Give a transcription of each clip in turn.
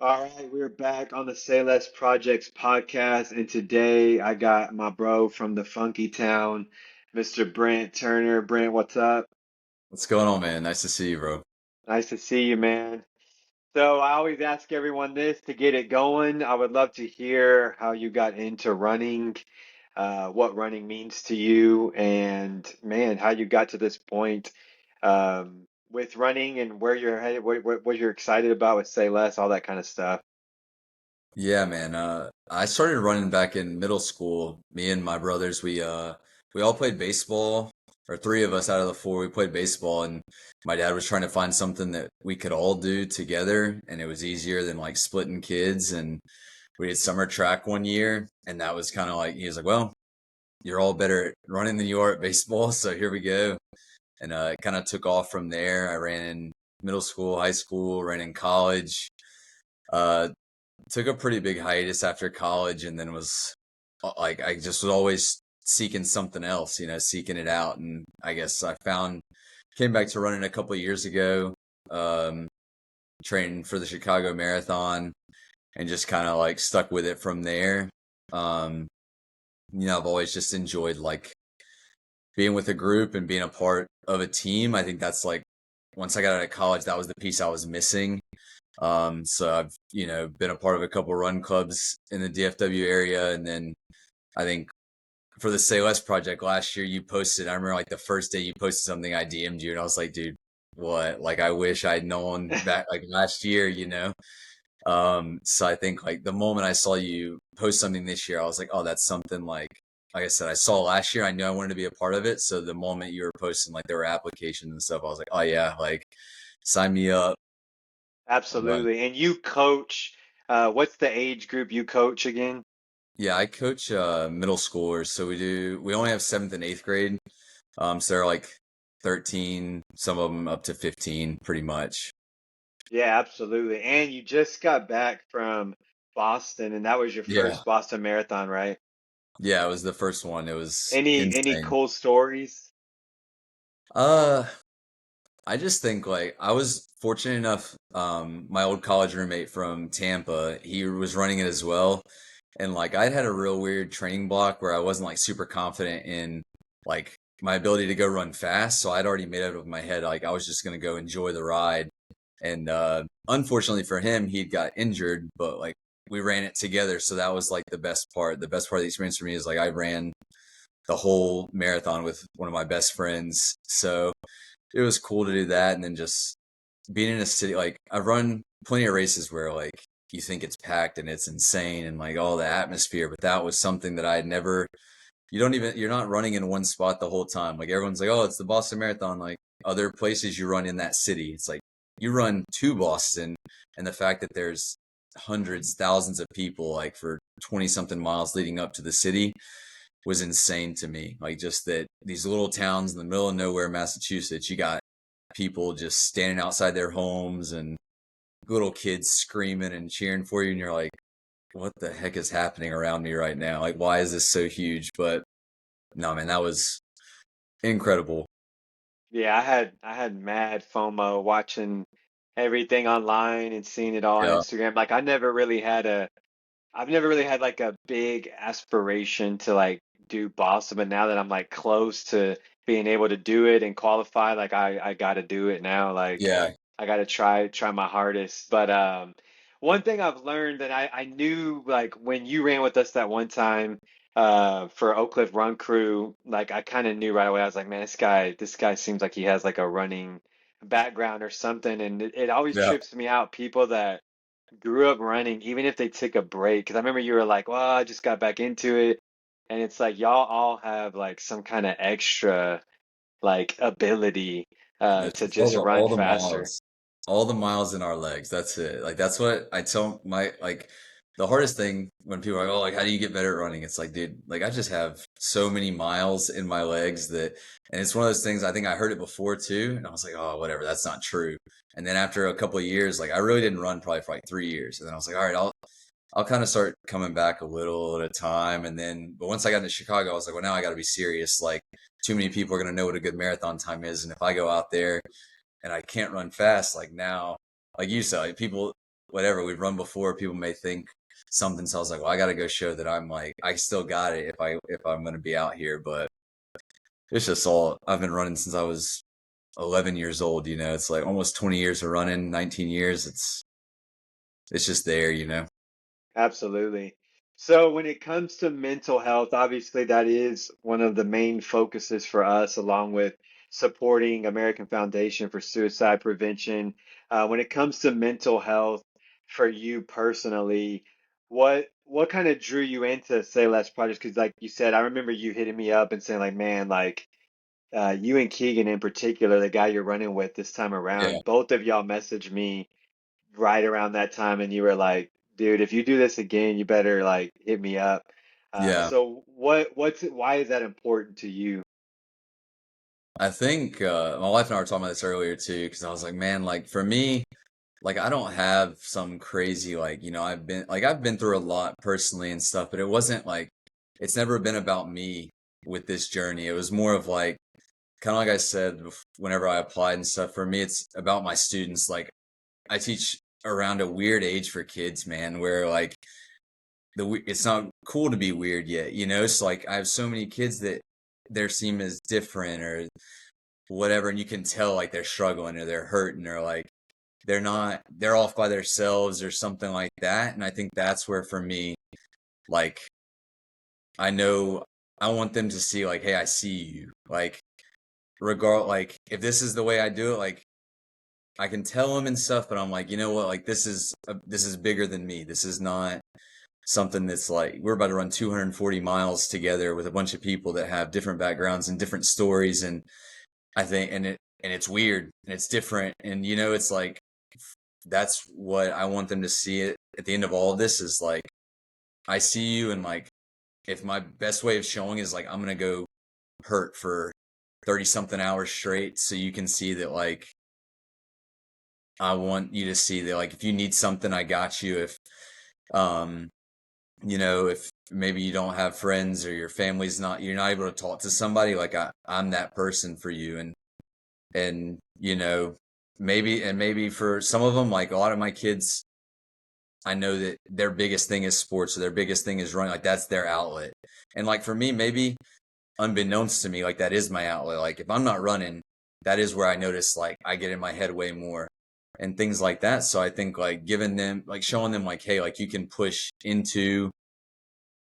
All right, we're back on the Say Less Projects podcast, and today I got my bro from the funky town, Mr. Brent Turner. Brent, what's up? What's going on, man? Nice to see you, bro. Nice to see you, man. So I always ask everyone this to get it going. I would love to hear how you got into running, what running means to you, and man, how you got to this point with running and where you're headed, what you're excited about with Say Less, all that kind of stuff. Yeah, man. I started running back in middle school. Me and my brothers, we all played baseball, or three of us out of the four, we played baseball, and my dad was trying to find something that we could all do together, and it was easier than like splitting kids. And we did summer track one year, and that was kind of like he was like, "Well, you're all better at running than you are at baseball, so here we go." And it kind of took off from there. I ran in middle school, high school, ran in college. Uh, Took a pretty big hiatus after college, and then was like I just was always seeking something else, seeking it out. And I guess I found came back to running a couple of years ago, um, training for the Chicago Marathon, and just kind of like stuck with it from there. Um, I've always just enjoyed like being with a group and being a part of a team. I think that's like once I got out of college, that was the piece I was missing. So I've, been a part of a couple run clubs in the DFW area. And then I think for the Say Less project last year, you posted, I remember like the first day you posted something, I DM'd you and I was like, dude, what? Like, I wish I'd known back like last year. So I think like the moment I saw you post something this year, I was like, oh, that's something like I said, I saw last year. I knew I wanted to be a part of it. So the moment you were posting like there were applications and stuff, I was like, oh yeah, like sign me up. But Absolutely. And you coach, what's the age group you coach again? yeah, I coach middle schoolers. So we only have seventh and eighth grade. So they're like 13, some of them up to 15, pretty much. Yeah, absolutely. And you just got back from Boston, and that was your Yeah. first Boston Marathon, right? Yeah, it was the first one. It was Any insane. cool stories? Uh, I just think like I was fortunate enough, my old college roommate from Tampa, he was running it as well. And like I'd had a real weird training block where I wasn't like super confident in like my ability to go run fast. So I'd already made up of my head like I was just gonna go enjoy the ride. And unfortunately for him, he'd got injured, but like we ran it together. So that was like the best part. The best part of the experience for me is like I ran the whole marathon with one of my best friends. So it was cool to do that. And then just being in a city, like I've run plenty of races where like you think it's packed and it's insane and like all the atmosphere, but that was something that I had never, you're not running in one spot the whole time. Like everyone's like, oh, it's the Boston Marathon. Like other places you run in that city, it's like you run to Boston, and the fact that there's hundreds, thousands of people like for 20 something miles leading up to the city was insane to me. Like just that these little towns in the middle of nowhere, Massachusetts, you got people just standing outside their homes and little kids screaming and cheering for you, and you're like, what the heck is happening around me right now? Like, why is this so huge? But no, man, that was incredible. Yeah, I had mad FOMO watching everything online and seeing it all on Yeah, Instagram. Like I've never really had like a big aspiration to like do Boston, but now that I'm like close to being able to do it and qualify, like I got to do it now. Like yeah, I got to try my hardest. But one thing I've learned that I knew like when you ran with us that one time for Oak Cliff Run Crew, like I kind of knew right away. I was like, man, this guy seems like he has like a running background or something, and it always yeah. trips me out people that grew up running, even if they took a break. Because I remember you were like, well, I just got back into it. And it's like y'all all have like some kind of extra like ability It's to just just run all the faster. miles, all the miles in our legs. That's it. Like that's what I tell my like the hardest thing when people are like, oh, like how do you get better at running? It's like, dude, like I just have so many miles in my legs that, and it's one of those things. I think I heard it before too, and I was like, oh, whatever, that's not true. And then after a couple of years, like I really didn't run probably for like 3 years, and then I was like, all right, I'll kind of start coming back a little at a time. And then, but once I got into Chicago, I was like, well, now I got to be serious. Like, too many people are going to know what a good marathon time is. And if I go out there and I can't run fast, like now, like you said, like people, whatever we've run before, people may think something. So I was like, well, I got to go show that I'm like I still got it if I'm going to be out here. But it's just all I've been running since I was 11 years old. You know, it's like almost 20 years of running, 19 years. It's just there. You know. Absolutely. So when it comes to mental health, obviously that is one of the main focuses for us, along with supporting American Foundation for Suicide Prevention. When it comes to mental health for you personally, what kind of drew you into Say Less Projects? Because like you said, I remember you hitting me up and saying like, man, like you and Keegan in particular, the guy you're running with this time Yeah. around, both of y'all messaged me right around that time and you were like, dude, if you do this again, you better like hit me up. Yeah. So why is that important to you? I think my wife and I were talking about this earlier too, because I was like, man, like for me, like I don't have some crazy like, you know, I've been through a lot personally and stuff, but it wasn't like it's never been about me with this journey. It was more of like kind of like I said whenever I applied and stuff. For me, it's about my students. Like I teach around a weird age for kids, man, where like it's not cool to be weird yet, you know? So like I have so many kids that their seem as different or whatever, and you can tell like they're struggling or they're hurting or like they're off by themselves or something like that. And I think that's where for me, like I know I want them to see like, hey, I see you. Like like if this is the way I do it, like I can tell them and stuff, but I'm like, you know what, like this is bigger than me. This is not something that's like we're about to run 240 miles together with a bunch of people that have different backgrounds and different stories. And I think and it's weird and it's different, and you know, it's like that's what I want them to see it at the end of all of this is like I see you, and like if my best way of showing is like I'm gonna go hurt for 30 something hours straight so you can see that like I want you to see that like if you need something I got you. If um you know, if maybe you don't have friends or your family's not you're not able to talk to somebody, like I'm that person for you. And you know, maybe for some of them, like a lot of my kids, I know that their biggest thing is sports, or their biggest thing is running. Like that's their outlet. And like for me, maybe unbeknownst to me, like that is my outlet. Like if I'm not running, that is where I notice like I get in my head way more and things like that. So I think like giving them like showing them like, hey, like you can push into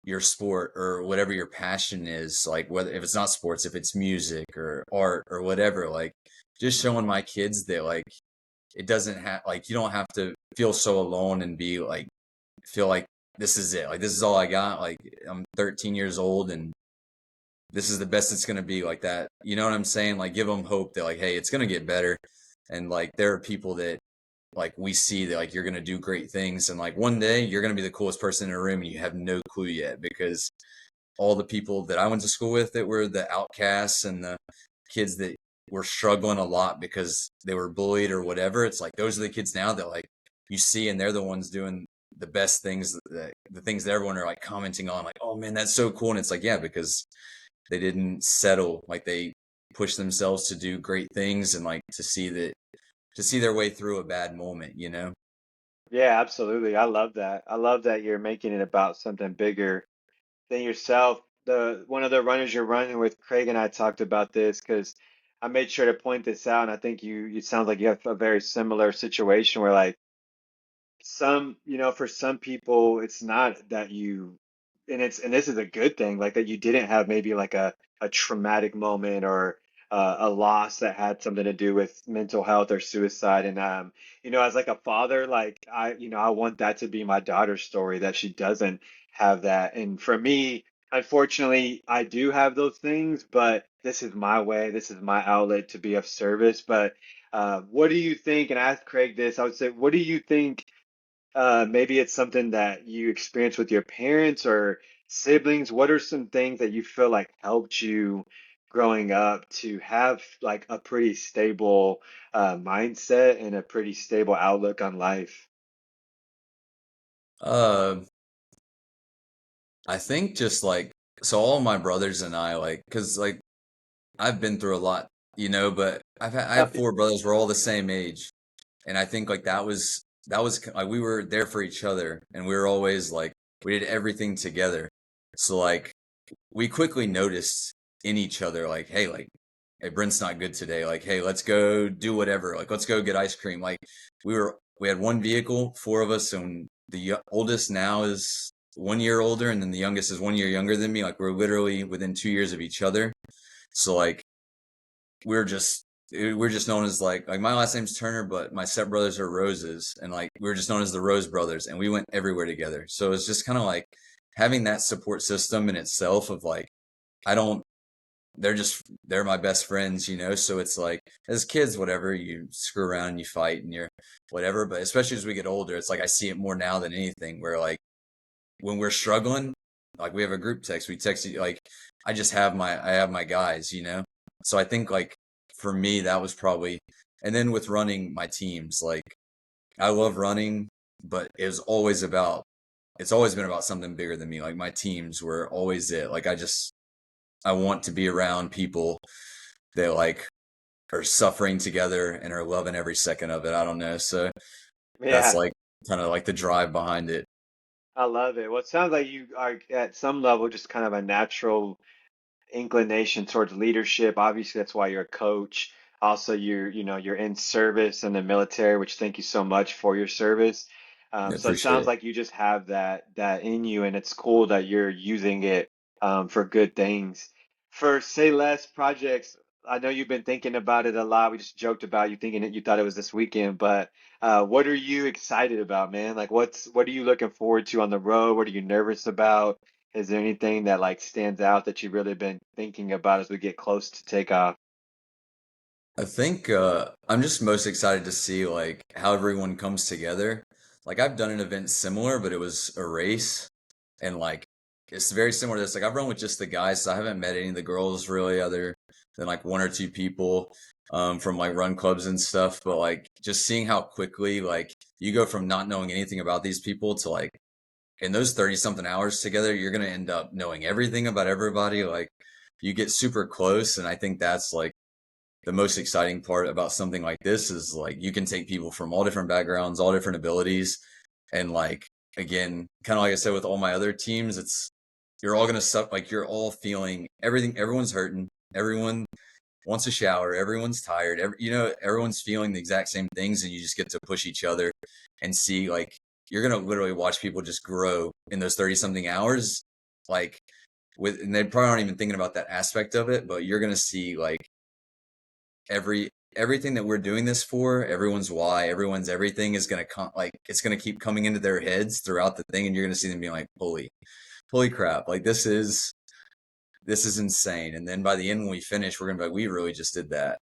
your sport or whatever your passion is, like whether if it's not sports, if it's music or art or whatever, like just showing my kids that like it doesn't have like you don't have to feel so alone and be like feel like this is it, like this is all I got, like I'm 13 years old and this is the best it's going to be, like that, you know what I'm saying? Like give them hope that like hey, it's going to get better. And like there are people that like we see that like you're going to do great things, and like one day you're going to be the coolest person in a room and you have no clue yet, because all the people that I went to school with that were the outcasts and the kids that were struggling a lot because they were bullied or whatever. It's like those are the kids now that like you see, and they're the ones doing the best things, that the things that everyone are like commenting on, like, oh man, that's so cool. And it's like, yeah, because they didn't settle, like they pushed themselves to do great things and like to see their way through a bad moment, you know? Yeah, absolutely. I love that. I love that you're making it about something bigger than yourself. The one of the runners you're running with, Craig and I talked about this because I made sure to point this out, and I think you sound like you have a very similar situation where like for some people, it's not that and this is a good thing, like that you didn't have maybe like a traumatic moment or a loss that had something to do with mental health or suicide. And as like a father, like I want that to be my daughter's story, that she doesn't have that. And for me, unfortunately, I do have those things, but this is my way, this is my outlet to be of service. But what do you think? And I asked Craig this, I would say, what do you think? Maybe it's something that you experienced with your parents or siblings. What are some things that you feel like helped you growing up to have like a pretty stable mindset and a pretty stable outlook on life? Uh, I think just like, so all my brothers and I, like, cause like I've been through a lot, you know, but I have four brothers. We're all the same age. And I think like that was that was like we were there for each other, and we were always like we did everything together. So like we quickly noticed in each other, like, hey, Brent's not good today. Like, hey, let's go do whatever. Like, let's go get ice cream. Like, we had one vehicle, four of us, and the oldest now is 1 year older, and then the youngest is 1 year younger than me. Like, we're literally within 2 years of each other. So like, we're just we're just known as like my last name's Turner, but my stepbrothers are Roses, and like we were just known as the Rose Brothers, and we went everywhere together. So it's just kind of like having that support system in itself of like I don't they're my best friends, you know. So it's like as kids, whatever, you screw around and you fight and you're whatever, but especially as we get older, it's like I see it more now than anything where like when we're struggling, like we have a group text, we text you like I have my guys, you know. So I think like for me that was probably, and then with running my teams, like I love running, but it's always been about something bigger than me. Like my teams were always it. Like I want to be around people that like are suffering together and are loving every second of it. I don't know. So that's Yeah, like kind of like the drive behind it. I love it. Well, it sounds like you are at some level just kind of a natural inclination towards leadership. Obviously, that's why you're a coach. Also, you're in service in the military, which thank you so much for your service. I So it appreciate sounds it. like you just have that in you, and it's cool that you're using it for good things. For Say Less projects, I know you've been thinking about it a lot. We just joked about you thinking that you thought it was this weekend, but what are you excited about, man? Like, what are you looking forward to on the road? What are you nervous about? Is there anything that like stands out that you've really been thinking about as we get close to takeoff? I think I'm just most excited to see like how everyone comes together. Like I've done an event similar, but it was a race, and like it's very similar to this. Like I've run with just the guys, so I haven't met any of the girls really, other than like one or two people from like run clubs and stuff. But like just seeing how quickly like you go from not knowing anything about these people to like in those 30 something hours together, you're gonna end up knowing everything about everybody. Like you get super close, and I think that's like the most exciting part about something like this is like you can take people from all different backgrounds, all different abilities, and like again, kind of like I said with all my other teams, it's you're all gonna suck like you're all feeling everything. Everyone's hurting. Everyone wants a shower. Everyone's tired. Everyone's feeling the exact same things, and you just get to push each other and see like you're gonna literally watch people just grow in those 30 something hours, like and they probably aren't even thinking about that aspect of it, but you're gonna see like everything that we're doing this for, everyone's why, everyone's everything is gonna come like it's gonna keep coming into their heads throughout the thing, and you're gonna see them being like, holy crap, like this is insane. And then by the end when we finish, we're gonna be like, we really just did that.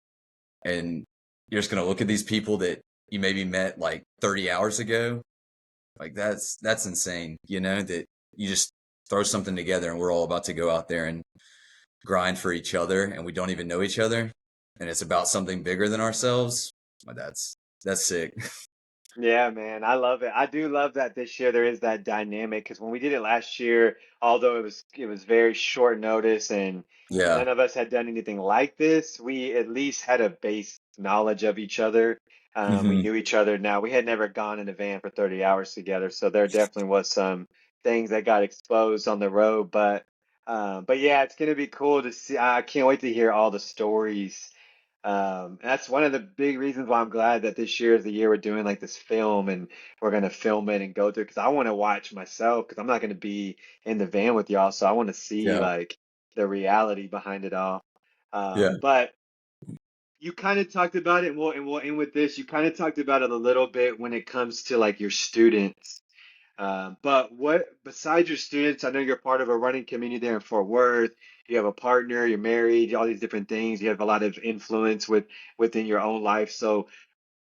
And you're just gonna look at these people that you maybe met like 30 hours ago. Like that's insane, you know, that you just throw something together and we're all about to go out there and grind for each other and we don't even know each other and it's about something bigger than ourselves. Well, that's sick. Yeah, man, I love it. I do love that this year there is that dynamic because when we did it last year, although it was very short notice and Yeah. none of us had done anything like this, we at least had a base knowledge of each other. We Hmm. knew each other now. We had never gone in a van for 30 hours together, so there definitely was some things that got exposed on the road. But yeah, it's gonna be cool to see. I can't wait to hear all the stories. That's one of the big reasons why I'm glad that this year is the year we're doing like this film and we're gonna film it and go through because I want to watch myself because I'm not gonna be in the van with y'all, so I want to see Yeah. like the reality behind it all. Yeah. But you kind of talked about it, and we'll end with this. You kind of talked about it a little bit when it comes to like your students. But what besides your students, I know you're part of a running community there in Fort Worth. You have a partner, you're married, all these different things. You have a lot of influence within your own life. So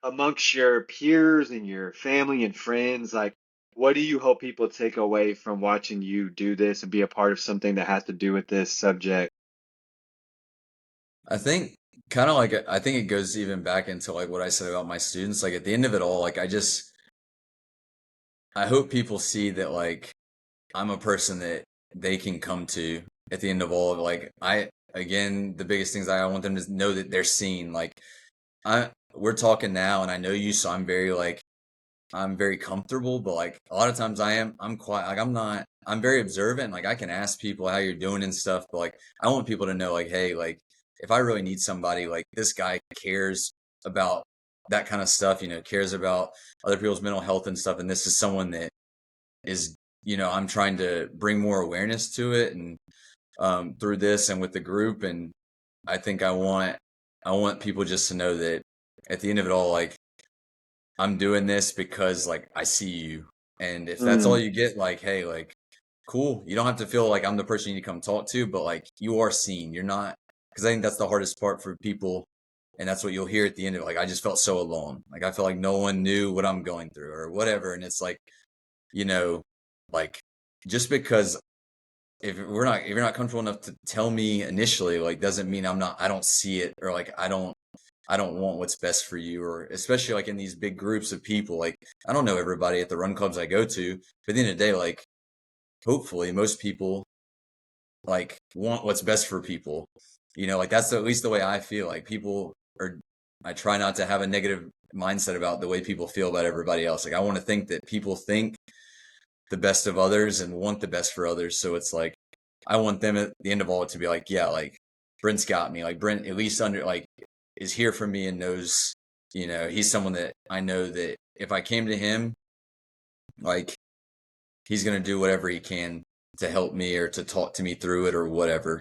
amongst your peers and your family and friends, like what do you hope people take away from watching you do this and be a part of something that has to do with this subject? I think kind of like I think it goes even back into like what I said about my students. Like at the end of it all, like I hope people see that like I'm a person that they can come to at the end of all of it. Like again, the biggest things I want them to know that they're seen. Like we're talking now and I know you, so I'm very like I'm very comfortable, but like a lot of times I'm quiet. Like I'm very observant. Like I can ask people how you're doing and stuff, but like I want people to know like, hey, like if I really need somebody, like this guy cares about that kind of stuff, cares about other people's mental health and stuff. And this is someone that is, I'm trying to bring more awareness to it and through this and with the group. And I think I want people just to know that at the end of it all, like I'm doing this because like I see you. And if that's all Mm, you get, like, hey, like, cool. You don't have to feel like I'm the person you need to come talk to, but like you are seen. You're not, because I think that's the hardest part for people. And that's what you'll hear at the end of it. Like, I just felt so alone. Like, I feel like no one knew what I'm going through or whatever. And it's like, you know, like, just because if you're not comfortable enough to tell me initially, like, doesn't mean I don't see it or like, I don't want what's best for you, or especially like in these big groups of people. Like, I don't know everybody at the run clubs I go to, but at the end of the day, like, hopefully most people like want what's best for people. Like that's at least the way I feel. Like people are, I try not to have a negative mindset about the way people feel about everybody else. Like I want to think that people think the best of others and want the best for others. So it's like, I want them at the end of all to be like, yeah, like Brent's got me. Like Brent at least like is here for me and knows, he's someone that I know that if I came to him, like he's gonna do whatever he can to help me or to talk to me through it or whatever.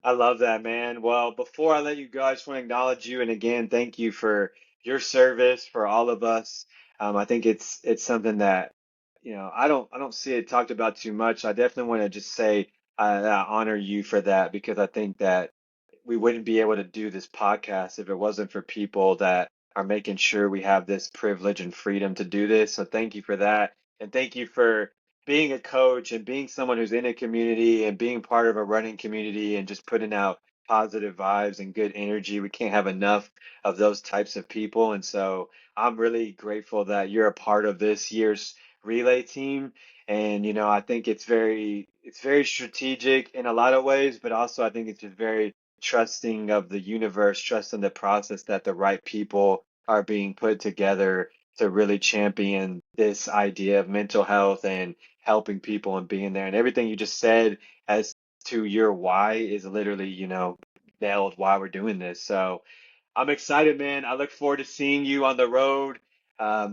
I love that, man. Well, before I let you go, I just want to acknowledge you and again thank you for your service for all of us. I think it's something that I don't see it talked about too much. I definitely want to just say that I honor you for that because I think that we wouldn't be able to do this podcast if it wasn't for people that are making sure we have this privilege and freedom to do this. So thank you for that. And thank you for being a coach and being someone who's in a community and being part of a running community and just putting out positive vibes and good energy. We can't have enough of those types of people. And so I'm really grateful that you're a part of this year's relay team. And I think it's very strategic in a lot of ways, but also I think it's just very trusting of the universe, trusting the process that the right people are being put together to really champion this idea of mental health and helping people and being there. And everything you just said as to your why is literally, nailed why we're doing this. So I'm excited, man. I look forward to seeing you on the road.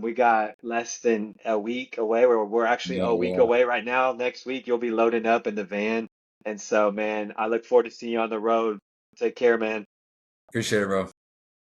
We got less than a week away. We're actually Yeah, a week yeah. away right now. Next week, you'll be loading up in the van. And so, man, I look forward to seeing you on the road. Take care, man. Appreciate it, bro.